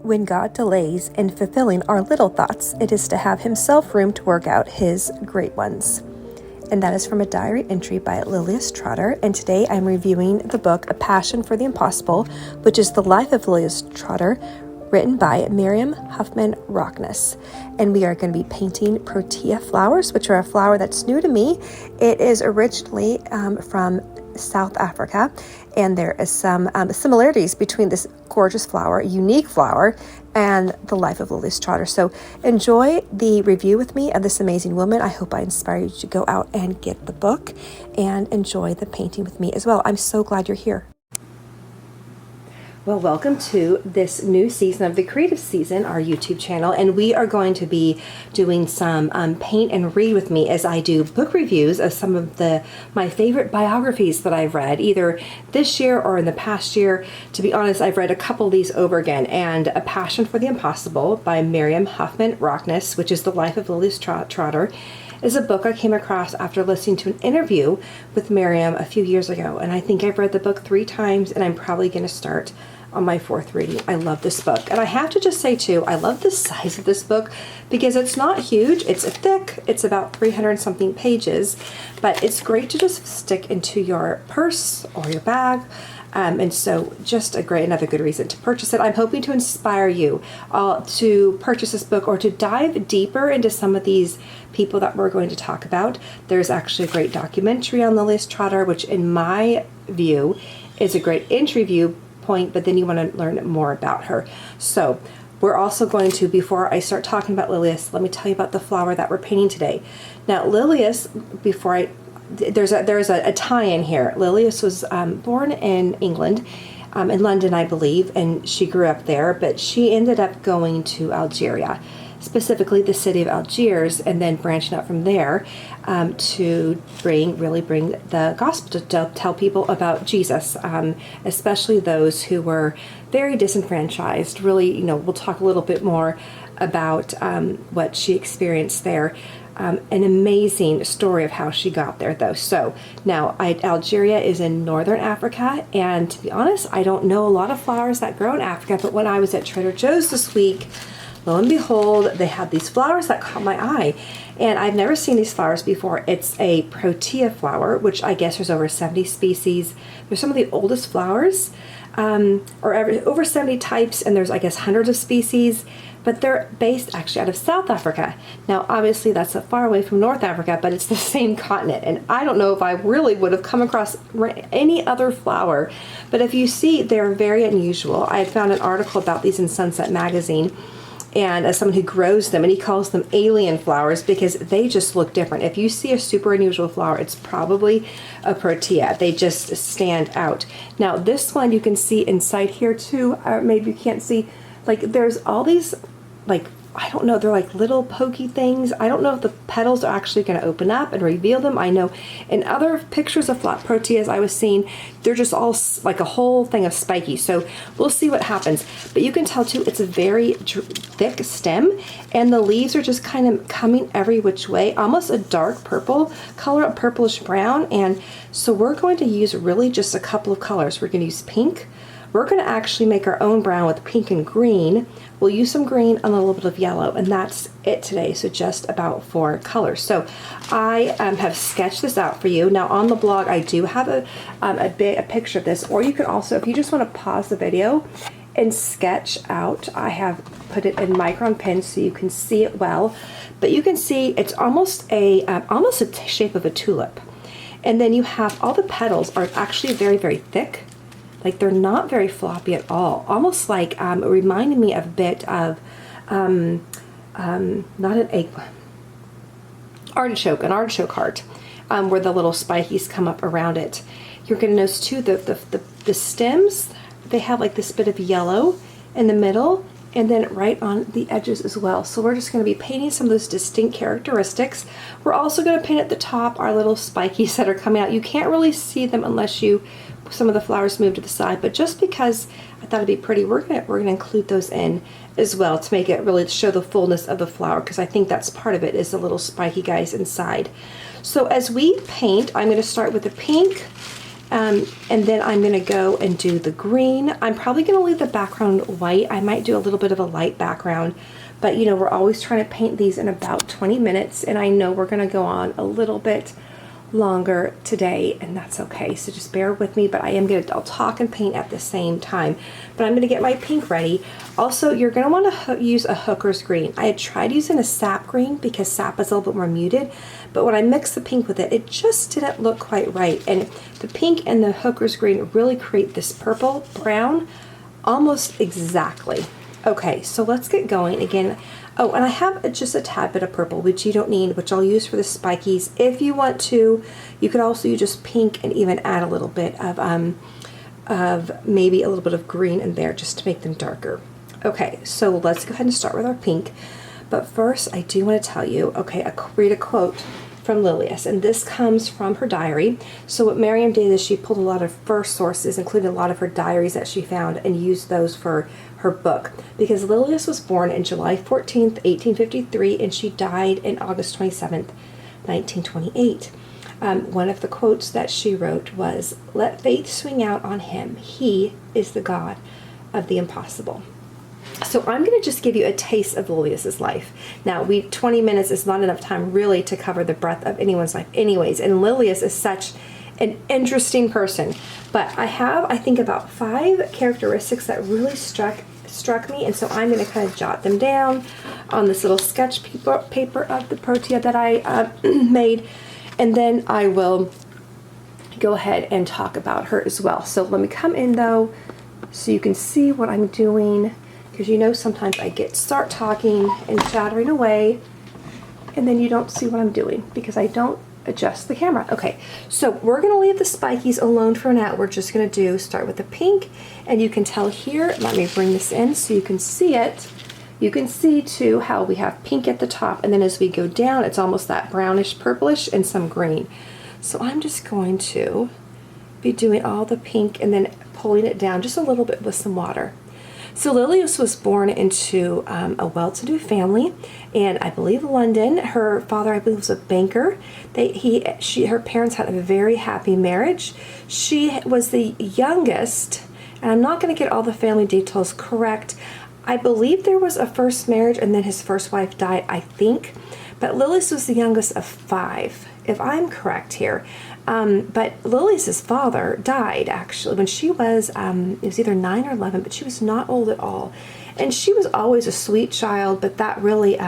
When God delays in fulfilling our little thoughts, it is to have himself room to work out his great ones. And that is from a diary entry by Lilias Trotter. And today I'm reviewing the book A Passion for the Impossible, which is the Life of Lilias Trotter, written by Miriam Huffman Rockness. And we are going to be painting Protea flowers, which are a flower that's new to me. It is originally from South Africa, and there is some similarities between this gorgeous flower, unique flower, and the Life of Lilias Trotter. So enjoy the review with me of this amazing woman. I hope I inspire you to go out and get the book and enjoy the painting with me as well. I'm so glad you're here. Well, welcome to this new season of the Creative Season, our YouTube channel, and we are going to be doing some paint and read with me as I do book reviews of some of my favorite biographies that I've read, either this year or in the past year. To be honest, I've read a couple of these over again, and A Passion for the Impossible by Miriam Huffman Rockness, which is the Life of Lilias Trotter, is a book I came across after listening to an interview with Miriam a few years ago, and I think I've read the book 3 times, and I'm probably going to start on my 4th reading. I love this book. And I have to just say too, I love the size of this book because it's not huge. It's thick. It's about 300 something pages, but it's great to just stick into your purse or your bag. And so just another good reason to purchase it. I'm hoping to inspire you to purchase this book or to dive deeper into some of these people that we're going to talk about. There's actually a great documentary on Lilias Trotter, which in my view is a great entry view point, but then you want to learn more about her. So we're also going to, before I start talking about Lilias, let me tell you about the flower that we're painting today. Now Lilias, there's a tie-in here. Lilias was born in England, in London I believe, and she grew up there, but she ended up going to Algeria, specifically the city of Algiers, and then branching out from there to bring the gospel, to tell people about Jesus, especially those who were very disenfranchised. Really, we'll talk a little bit more about what she experienced there. An amazing story of how she got there, though. So now Algeria is in northern Africa, and to be honest, I don't know a lot of flowers that grow in Africa, but when I was at Trader Joe's this week, lo and behold, they had these flowers that caught my eye, and I've never seen these flowers before. It's a Protea flower, which I guess there's over 70 species. They're some of the oldest flowers, or over 70 types, and there's, I guess, hundreds of species, but they're based actually out of South Africa. Now, obviously, that's far away from North Africa, but it's the same continent, and I don't know if I really would have come across any other flower, but if you see, they're very unusual. I had found an article about these in Sunset Magazine, and as someone who grows them, and he calls them alien flowers because they just look different. If you see a super unusual flower, it's probably a Protea. They just stand out. Now this one you can see inside here too, maybe you can't see, like there's all these, like, I don't know, they're like little pokey things. I don't know if the petals are actually going to open up and reveal them. I know in other pictures of flat Proteas I was seeing, they're just all like a whole thing of spiky. So we'll see what happens. But you can tell too, it's a very thick stem, and the leaves are just kind of coming every which way, almost a dark purple color, a purplish brown. And so we're going to use really just a couple of colors. We're going to use pink. We're going to actually make our own brown with pink and green. We'll use some green and a little bit of yellow, and that's it today. So just about 4 colors. So I have sketched this out for you. Now on the blog, I do have a picture of this, or you can also, if you just want to pause the video and sketch out, I have put it in micron pen so you can see it well. But you can see it's almost the shape of a tulip. And then you have all the petals are actually very, very thick. Like they're not very floppy at all. Almost like it reminded me a bit of not an egg, an artichoke heart, where the little spikies come up around it. You're going to notice too the stems. They have like this bit of yellow in the middle, and then right on the edges as well. So we're just going to be painting some of those distinct characteristics. We're also going to paint at the top our little spikies that are coming out. You can't really see them unless some of the flowers move to the side, but just because I thought it'd be pretty, we're gonna include those in as well to make it really show the fullness of the flower, because I think that's part of it, is the little spiky guys inside. So as we paint, I'm going to start with the pink, And then I'm going to go and do the green. I'm probably going to leave the background white. I might do a little bit of a light background, but you know, we're always trying to paint these in about 20 minutes, and I know we're going to go on a little bit longer today, and that's okay. So just bear with me, but I'll talk and paint at the same time. But I'm going to get my pink ready. Also, you're going to want to use a hooker's green. I had tried using a sap green because sap is a little bit more muted, but when I mixed the pink with it, it just didn't look quite right. And the pink and the hooker's green really create this purple brown almost exactly. Okay, so let's get going again. Oh, and I have just a tad bit of purple, which you don't need, which I'll use for the spikies. If you want to, you could also use just pink and even add a little bit of maybe a little bit of green in there just to make them darker. Okay, so let's go ahead and start with our pink. But first, I do want to tell you, okay, read a quote from Lilias, and this comes from her diary. So what Miriam did is she pulled a lot of first sources, including a lot of her diaries that she found, and used those for her book, because Lilias was born in July 14th, 1853, and she died in August 27th, 1928. One of the quotes that she wrote was, "Let faith swing out on him. He is the God of the impossible." So I'm going to just give you a taste of Lilias's life. Now, 20 minutes is not enough time really to cover the breadth of anyone's life anyways, and Lilias is such an interesting person. But I have, I think, about 5 characteristics that really struck me, and so I'm going to kind of jot them down on this little sketch paper of the Protea that I made, and then I will go ahead and talk about her as well. So let me come in though so you can see what I'm doing, because you know sometimes I start talking and chattering away and then you don't see what I'm doing because I don't adjust the camera. Okay, so we're going to leave the spikies alone for now. We're just going to start with the pink, and you can tell here, let me bring this in so you can see it. You can see too how we have pink at the top, and then as we go down, it's almost that brownish purplish and some green. So I'm just going to be doing all the pink and then pulling it down just a little bit with some water. So Lilias was born into a well-to-do family, and I believe London. Her father, I believe, was a banker. Her parents had a very happy marriage. She was the youngest, and I'm not going to get all the family details correct. I believe there was a first marriage, and then his first wife died, I think. But Lilias was the youngest of 5, if I'm correct here. But Lilias's father died actually when she was, it was either 9 or 11, but she was not old at all. And she was always a sweet child, but that really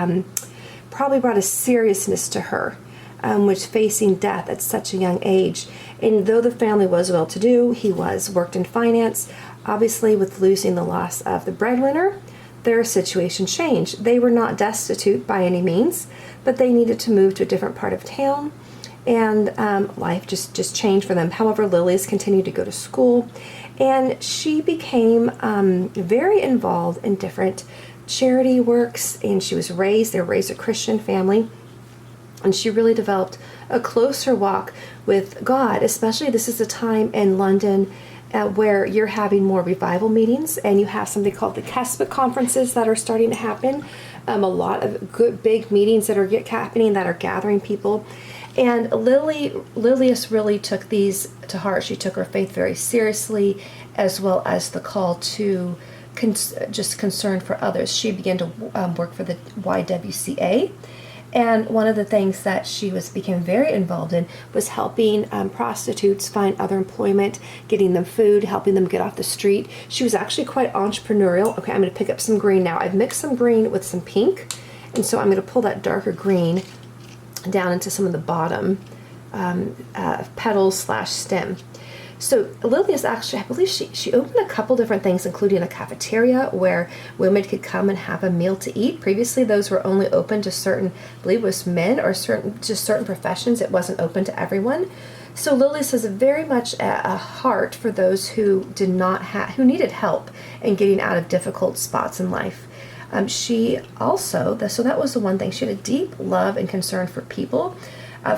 probably brought a seriousness to her, which facing death at such a young age. And though the family was well-to-do, he worked in finance. Obviously, with losing the loss of the breadwinner, their situation changed. They were not destitute by any means, but they needed to move to a different part of town. And life just changed for them. However, Lilias continued to go to school, and she became very involved in different charity works, and they were raised a Christian family, and she really developed a closer walk with God. Especially, this is a time in London where you're having more revival meetings, and you have something called the Keswick conferences that are starting to happen. A lot of good big meetings that are happening that are gathering people. And Lilias really took these to heart. She took her faith very seriously, as well as the call to just concern for others. She began to work for the YWCA, and one of the things that she became very involved in was helping prostitutes find other employment, getting them food, helping them get off the street. She was actually quite entrepreneurial. Okay, I'm going to pick up some green now. I've mixed some green with some pink, and so I'm going to pull that darker green down into some of the bottom petals / stem. So Lilias actually, I believe she opened a couple different things, including a cafeteria where women could come and have a meal to eat. Previously, those were only open to certain, I believe it was men or certain professions. It wasn't open to everyone. So Lilias has very much a heart for those who who needed help in getting out of difficult spots in life. She also, so that was the one thing, she had a deep love and concern for people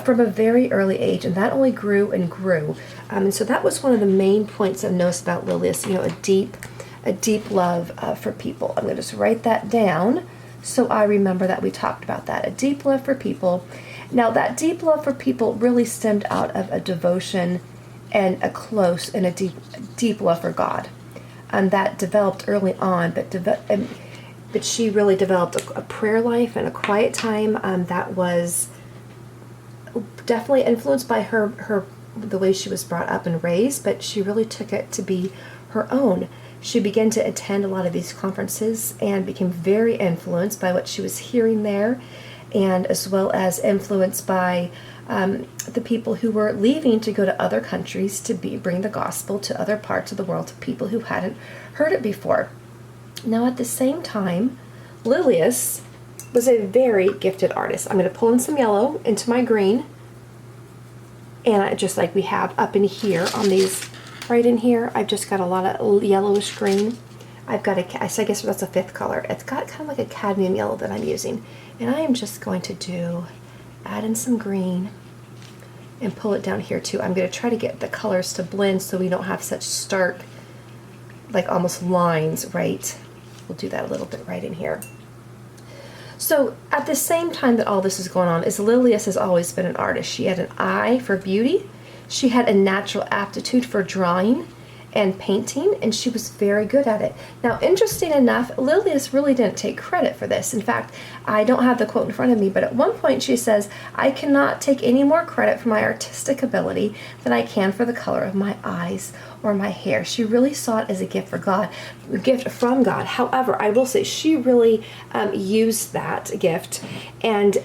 from a very early age, and that only grew and grew. And so that was one of the main points of notice about Lilias, a deep love for people. I'm going to just write that down so I remember that we talked about that, a deep love for people. Now, that deep love for people really stemmed out of a devotion and a close and a deep love for God. That developed early on, but she really developed a prayer life and a quiet time that was definitely influenced by the way she was brought up and raised, but she really took it to be her own. She began to attend a lot of these conferences and became very influenced by what she was hearing there, and as well as influenced by the people who were leaving to go to other countries to bring the gospel to other parts of the world to people who hadn't heard it before. Now, at the same time, Lilias was a very gifted artist. I'm going to pull in some yellow into my green, and just like we have up in here on these, right in here, I've just got a lot of yellowish green. I've got I guess that's a fifth color. It's got kind of like a cadmium yellow that I'm using. And I am just going to add in some green and pull it down here too. I'm going to try to get the colors to blend so we don't have such stark, like almost lines, right? We'll do that a little bit right in here. So at the same time that all this is going on, Lilias has always been an artist. She had an eye for beauty. She had a natural aptitude for drawing and painting, and she was very good at it. Now, interesting enough, Lilias really didn't take credit for this. In fact, I don't have the quote in front of me, but at one point she says, "I cannot take any more credit for my artistic ability than I can for the color of my eyes or my hair." She really saw it as a gift a gift from God. However, I will say she really used that gift, and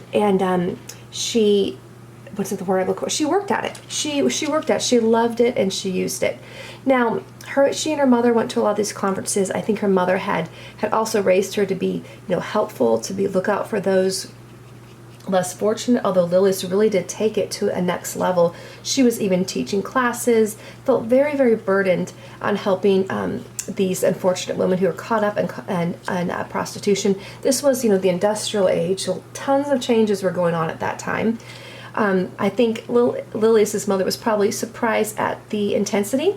she, what's the word I look for? She worked at it. She worked at it. She loved it, and she used it. Now, she and her mother went to a lot of these conferences. I think her mother had also raised her to be, helpful, to look out for those less fortunate. Although Lilias really did take it to a next level. She was even teaching classes. Felt very, very burdened on helping these unfortunate women who were caught up in prostitution. This was, the industrial age. So tons of changes were going on at that time. I think Lilias' mother was probably surprised at the intensity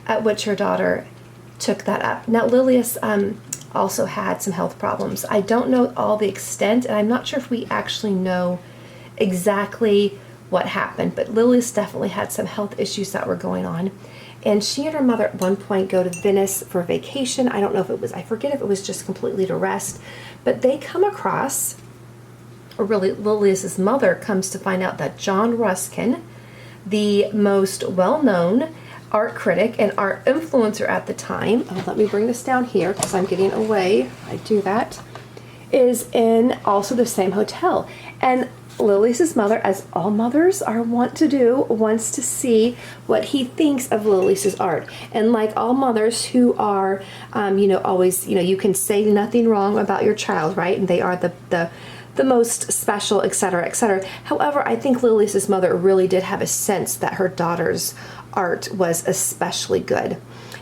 at which her daughter took that up. Now, Lilias also had some health problems. I don't know all the extent, and I'm not sure if we actually know exactly what happened, but Lilias definitely had some health issues that were going on. And she and her mother at one point go to Venice for vacation. I don't know if it was, I forget if it was just completely to rest, but they come across, or really Lilias' mother comes to find out that John Ruskin, the most well-known art critic and art influencer at the time, let me bring this down here because I'm getting away, I do that, is in also the same hotel. And Lilias' mother, as all mothers are wont to do, wants to see what he thinks of Lilias' art. And like all mothers who are, always, you can say nothing wrong about your child, right? And they are the most special, etc., etc. However, I think Lilias' mother really did have a sense that her daughter's art was especially good.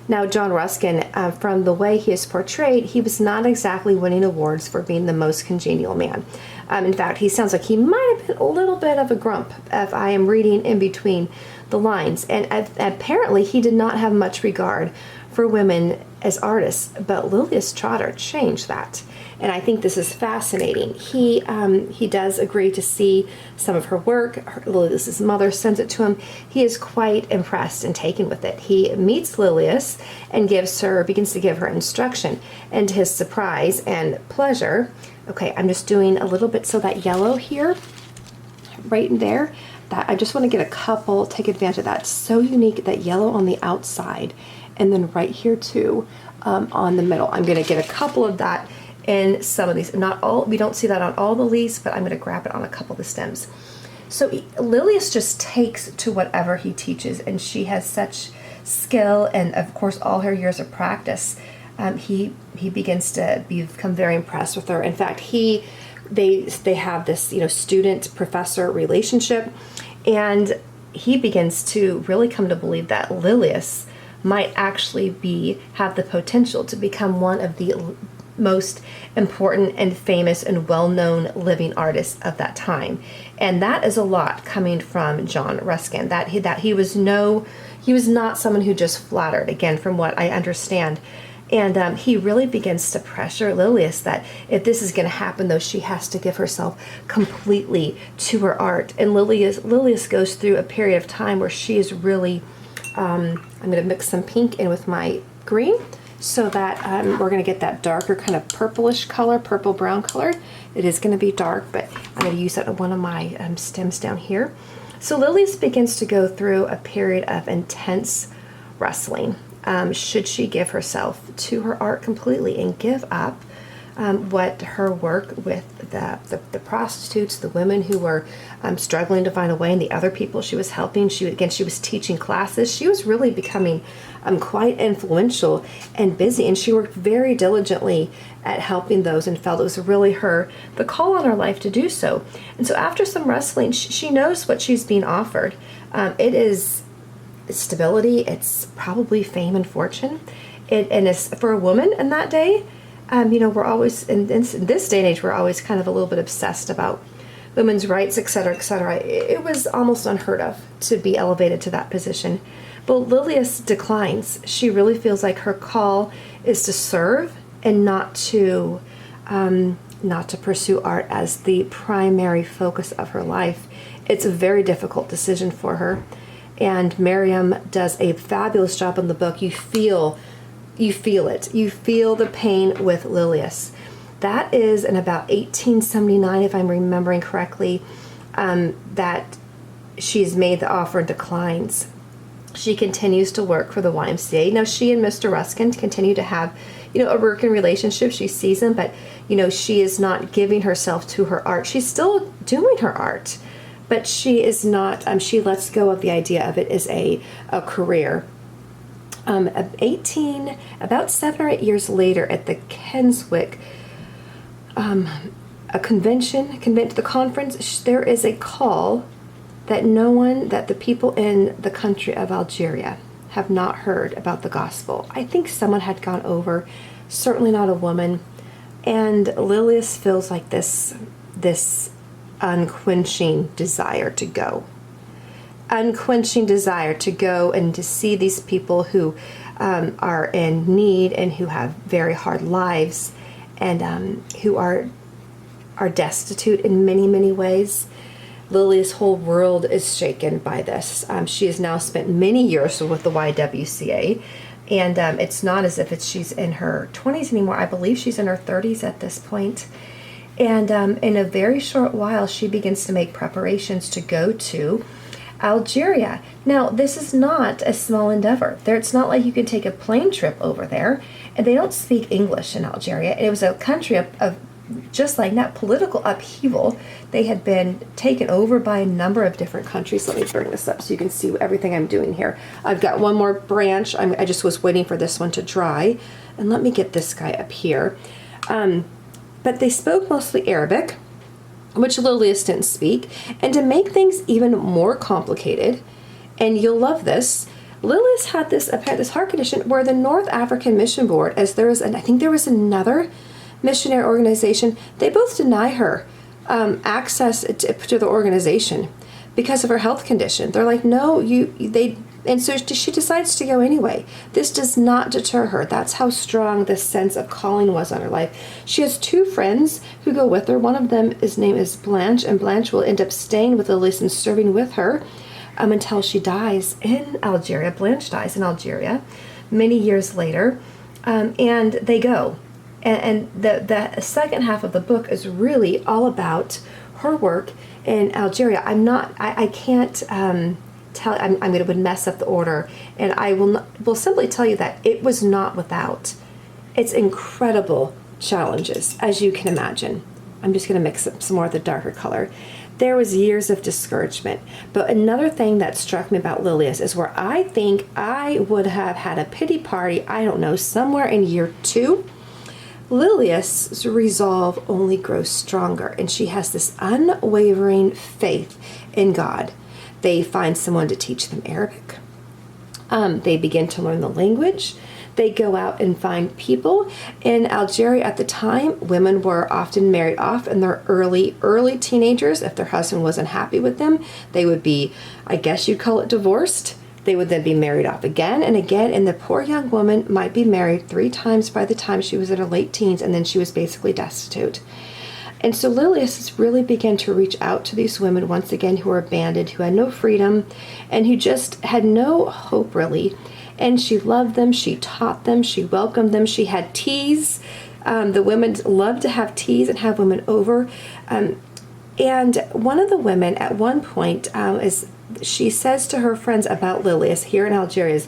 Now, John Ruskin, from the way he is portrayed, he was not exactly winning awards for being the most congenial man. In fact, he sounds like he might have been a little bit of a grump, if I am reading in between the lines. And apparently, he did not have much regard for women as artists, but Lilias Trotter changed that. And I think this is fascinating. He does agree to see some of her work. Lilias' mother sends it to him. He is quite impressed and taken with it. He meets Lilias and begins to give her instruction. And to his surprise and pleasure, okay, I'm just doing a little bit so that yellow here, right in there, that I just want to get a couple, take advantage of that. It's so unique, that yellow on the outside, and then right here too, on the middle. I'm going to get a couple of that in some of these. Not all, we don't see that on all the leaves, but I'm going to grab it on a couple of the stems. So Lilias just takes to whatever he teaches, and she has such skill, and of course all her years of practice. He begins to become very impressed with her. In fact, they have this student professor relationship, and he begins to really come to believe that Lilias might actually have the potential to become one of the most important and famous and well-known living artists of that time. And that is a lot coming from John Ruskin, that he was not someone who just flattered, again, from what I understand. And he really begins to pressure Lilias that if this is going to happen, though, she has to give herself completely to her art. And Lilias goes through a period of time where she is really I'm going to mix some pink in with my green so that we're going to get that darker kind of purplish color, purple brown color. It is going to be dark, but I'm going to use that on one of my stems down here. So Lilias begins to go through a period of intense wrestling. Should she give herself to her art completely and give up what her work with the prostitutes, the women who were struggling to find a way, and the other people she was helping. She was teaching classes. She was really becoming quite influential and busy, and she worked very diligently at helping those and felt it was really the call on her life to do so. And so after some wrestling, she knows what she's being offered. It is stability. It's probably fame and fortune. And it's for a woman in that day. We're always, in this day and age, we're always kind of a little bit obsessed about women's rights, et cetera, et cetera. It was almost unheard of to be elevated to that position. But Lilias declines. She really feels like her call is to serve and not to pursue art as the primary focus of her life. It's a very difficult decision for her. And Miriam does a fabulous job in the book. You feel it. You feel the pain with Lilias. That is in about 1879, if I'm remembering correctly, that she's made the offer and declines. She continues to work for the YMCA. Now, she and Mr. Ruskin continue to have, a working relationship. She sees him, but, she is not giving herself to her art. She's still doing her art, but she is not, she lets go of the idea of it as a career. About 7 or 8 years later at the Keswick, the conference, there is a call that the people in the country of Algeria have not heard about the gospel. I think someone had gone over, certainly not a woman, and Lilias feels like this unquenching desire to go. Unquenching desire to go and to see these people who are in need and who have very hard lives and who are destitute in many, many ways. Lilia's whole world is shaken by this. She has now spent many years with the YWCA, and it's not as if she's in her 20s anymore. I believe she's in her 30s at this point. And in a very short while, she begins to make preparations to go to Algeria. Now, this is not a small endeavor. It's not like you can take a plane trip over there, and they don't speak English in Algeria. It was a country of just like that political upheaval. They had been taken over by a number of different countries. Let me bring this up so you can see everything I'm doing here. I've got one more branch. I just was waiting for this one to dry. And let me get this guy up here. But they spoke mostly Arabic, which Lilias didn't speak. And to make things even more complicated, and you'll love this, Lilias had this heart condition where the North African Mission Board, I think there was another missionary organization, they both deny her access to the organization because of her health condition. They're like, no, and so she decides to go anyway. This does not deter her. That's how strong this sense of calling was on her life. She has 2 friends who go with her. One of them, his name is Blanche, and Blanche will end up staying with Lilias and serving with her until she dies in Algeria. Blanche dies in Algeria many years later, and they go. And the second half of the book is really all about her work in Algeria. I can't tell. I'm going to mess up the order, and I will simply tell you that it was not without its incredible challenges, as you can imagine. I'm just going to mix up some more of the darker color. There was years of discouragement. But another thing that struck me about Lilias is where I think I would have had a pity party, I don't know, somewhere in year 2. Lilias' resolve only grows stronger, and she has this unwavering faith in God. They find someone to teach them Arabic. They begin to learn the language. They go out and find people. In Algeria at the time, women were often married off in their early teenagers. If their husband wasn't happy with them, they would be, I guess you'd call it, divorced. They would then be married off again and again, and the poor young woman might be married 3 times by the time she was in her late teens, and then she was basically destitute. And so Lilias has really begun to reach out to these women once again who were abandoned, who had no freedom, and who just had no hope really. And she loved them, she taught them, she welcomed them, she had teas. The women loved to have teas and have women over. And one of the women at one point she says to her friends about Lilias here in Algeria,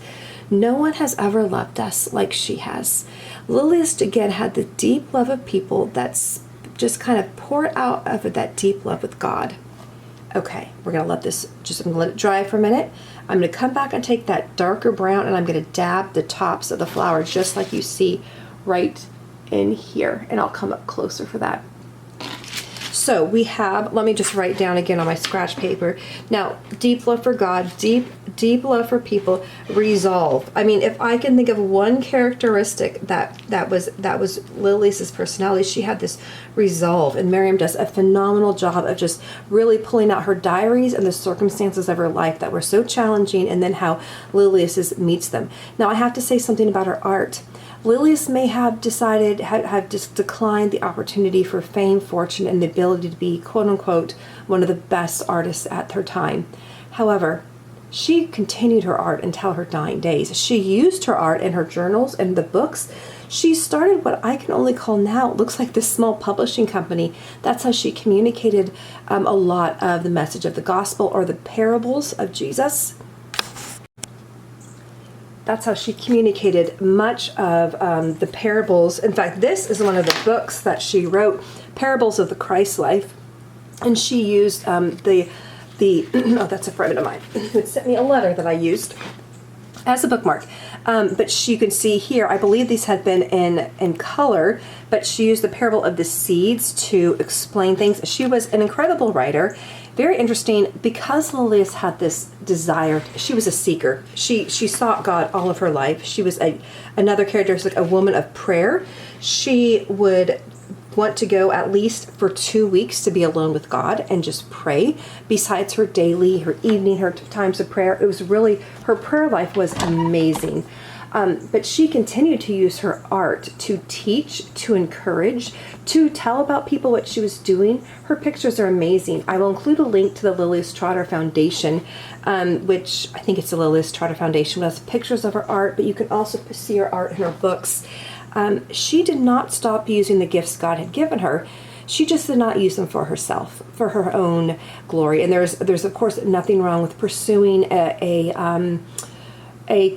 no one has ever loved us like she has. Lilias again had the deep love of people that's just kind of poured out of that deep love with God. Okay, we're going to let this, I'm going to let it dry for a minute. I'm going to come back and take that darker brown and I'm going to dab the tops of the flower just like you see right in here. And I'll come up closer for that. So we have, let me just write down again on my scratch paper. Now, deep love for God, deep love for people, resolve. I mean, if I can think of one characteristic that was Lilias' personality, she had this resolve. And Miriam does a phenomenal job of just really pulling out her diaries and the circumstances of her life that were so challenging, and then how Lilias meets them. Now, I have to say something about her art. Lilias may have decided, have just declined the opportunity for fame, fortune, and the ability to be, quote unquote, one of the best artists at her time. However, she continued her art until her dying days. She used her art in her journals and the books. She started what I can only call now, it looks like this small publishing company. That's how she communicated a lot of the message of the gospel or the parables of Jesus. That's how she communicated much of the parables. In fact, this is one of the books that she wrote, Parables of the Christ Life. And she used oh, that's a friend of mine who had sent me a letter that I used as a bookmark. But you can see here, I believe these had been in color, but she used the parable of the seeds to explain things. She was an incredible writer. Very interesting, because Lilias had this desire. She was a seeker. She sought God all of her life. She was another characteristic, a woman of prayer. She would want to go at least for 2 weeks to be alone with God and just pray. Besides her daily, her evening, her times of prayer, it was really, her prayer life was amazing. But she continued to use her art to teach, to encourage, to tell about people what she was doing. Her pictures are amazing. I will include a link to the Lilias Trotter Foundation, which I think it's the Lilias Trotter Foundation, which has pictures of her art, but you can also see her art in her books. She did not stop using the gifts God had given her. She just did not use them for herself, for her own glory. And there's of course nothing wrong with pursuing a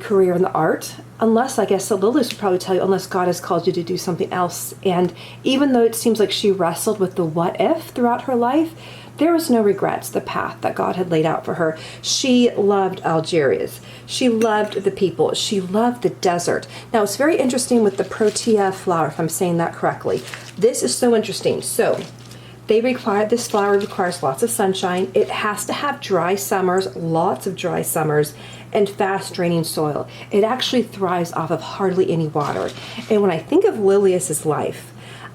career in the art, unless, I guess, so Lilias would probably tell you, unless God has called you to do something else. And even though it seems like she wrestled with the what if throughout her life, there was no regrets, the path that God had laid out for her. She loved Algeria. She loved the people. She loved the desert. Now, it's very interesting with the Protea flower, if I'm saying that correctly. This is so interesting. So, this flower requires lots of sunshine. It has to have dry summers, lots of dry summers, and fast draining soil. It actually thrives off of hardly any water. And when I think of Lilias's life,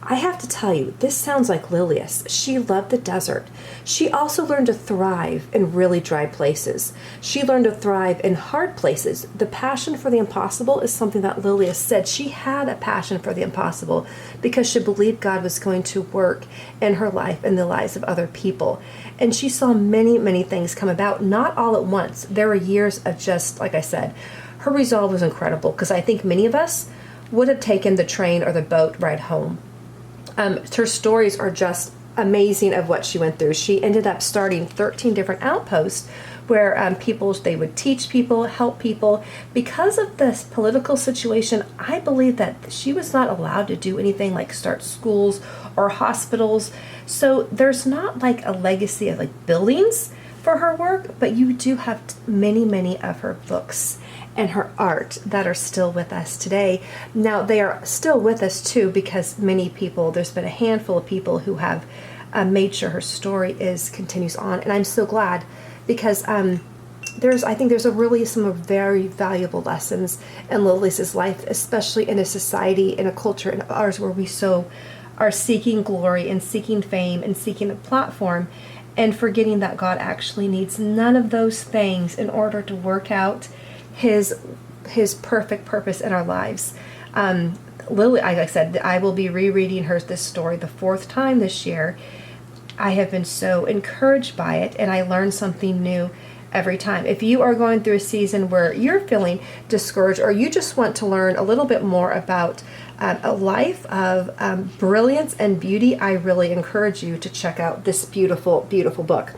I have to tell you, this sounds like Lilias. She loved the desert. She also learned to thrive in really dry places. She learned to thrive in hard places. The passion for the impossible is something that Lilias said. She had a passion for the impossible because she believed God was going to work in her life and the lives of other people. And she saw many, many things come about, not all at once. There were years of just, like I said, her resolve was incredible, because I think many of us would have taken the train or the boat ride home. Her stories are just amazing of what she went through. She ended up starting 13 different outposts where they would teach people, help people. Because of this political situation, I believe that she was not allowed to do anything like start schools or hospitals. So there's not like a legacy of like buildings for her work, but you do have many, many of her books and her art that are still with us today. Now, they are still with us too, because many people, there's been a handful of people who have made sure her story continues on. And I'm so glad, because I think there's some very valuable lessons in Lilias's life, especially in a society, in a culture in ours where we so are seeking glory and seeking fame and seeking a platform, and forgetting that God actually needs none of those things in order to work out his perfect purpose in our lives. Lily, like I said, I will be rereading this story the 4th time this year. I have been so encouraged by it, and I learn something new every time. If you are going through a season where you're feeling discouraged, or you just want to learn a little bit more about a life of brilliance and beauty, I really encourage you to check out this beautiful, beautiful book.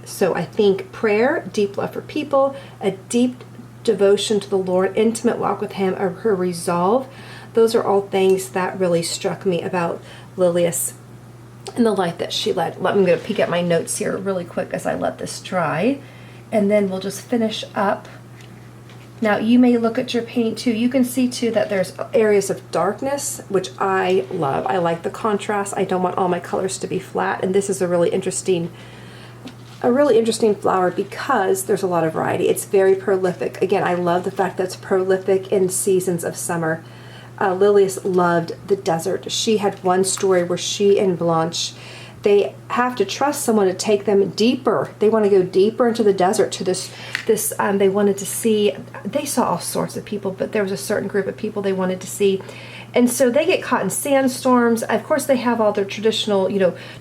So I think prayer, deep love for people, a deep devotion to the Lord, intimate walk with Him, or her resolve, those are all things that really struck me about Lilias and the life that she led. I'm going to peek at my notes here really quick as I let this dry, and then we'll just finish up. Now, you may look at your paint too. You can see too that there's areas of darkness, which I love. I like the contrast. I don't want all my colors to be flat, and this is a really interesting flower because there's a lot of variety. It's very prolific. Again, I love the fact that it's prolific in seasons of summer. Lilias loved the desert. She had one story where she and Blanche, they have to trust someone to take them deeper. They want to go deeper into the desert to they wanted to see, they saw all sorts of people, but there was a certain group of people they wanted to see. And so they get caught in sandstorms. Of course, they have all their traditional,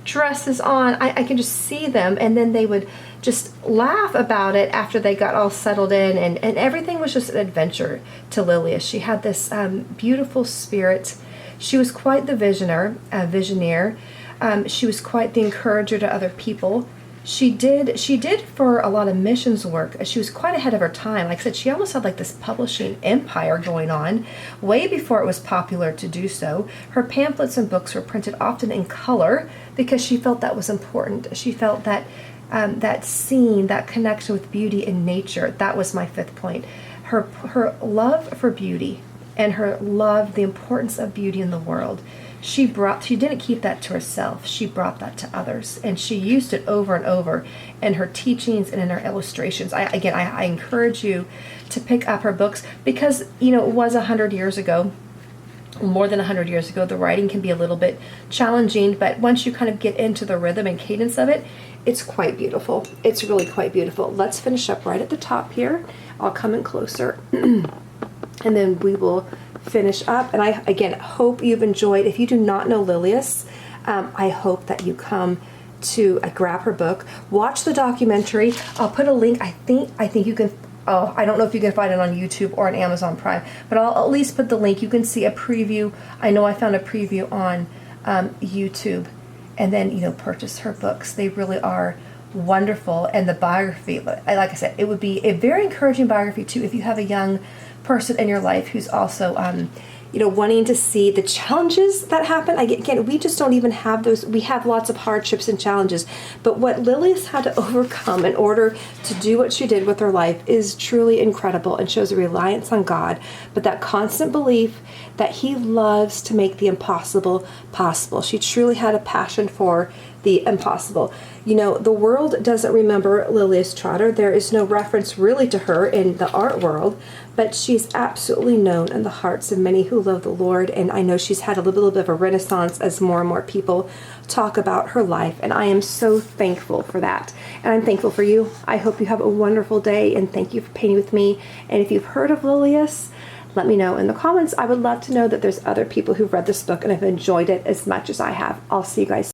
dresses on. I can just see them, and then they would just laugh about it after they got all settled in, and everything was just an adventure to Lilias. She had this beautiful spirit. She was quite the visionaire. She was quite the encourager to other people. She did for a lot of missions work. She was quite ahead of her time. Like I said, she almost had like this publishing empire going on way before it was popular to do so. Her pamphlets and books were printed often in color because she felt that was important. She felt that that scene, that connection with beauty and nature, that was my 5th point. Her love for beauty and her love, the importance of beauty in the world. She didn't keep that to herself. She brought that to others, and she used it over and over in her teachings and in her illustrations. I encourage you to pick up her books because, it was 100 years ago, more than 100 years ago. The writing can be a little bit challenging, but once you kind of get into the rhythm and cadence of it, it's quite beautiful. It's really quite beautiful. Let's finish up right at the top here. I'll come in closer, and then we will finish up. And I, again, hope you've enjoyed. If you do not know Lilias, I hope that you come to grab her book, watch the documentary. I'll put a link. I think you can, I don't know if you can find it on YouTube or on Amazon Prime, but I'll at least put the link. You can see a preview. I know I found a preview on YouTube, and then, purchase her books. They really are wonderful. And the biography, like I said, it would be a very encouraging biography too if you have a young person in your life who's also wanting to see the challenges that happen. Again, we just don't even have those. We have lots of hardships and challenges, but what Lilias had to overcome in order to do what she did with her life is truly incredible and shows a reliance on God, but that constant belief that He loves to make the impossible possible. She truly had a passion for the impossible. The world doesn't remember Lilias Trotter. There is no reference really to her in the art world, but she's absolutely known in the hearts of many who love the Lord, and I know she's had a little bit of a renaissance as more and more people talk about her life, and I am so thankful for that. And I'm thankful for you. I hope you have a wonderful day, and thank you for painting with me. And if you've heard of Lilias, let me know in the comments. I would love to know that there's other people who've read this book and have enjoyed it as much as I have. I'll see you guys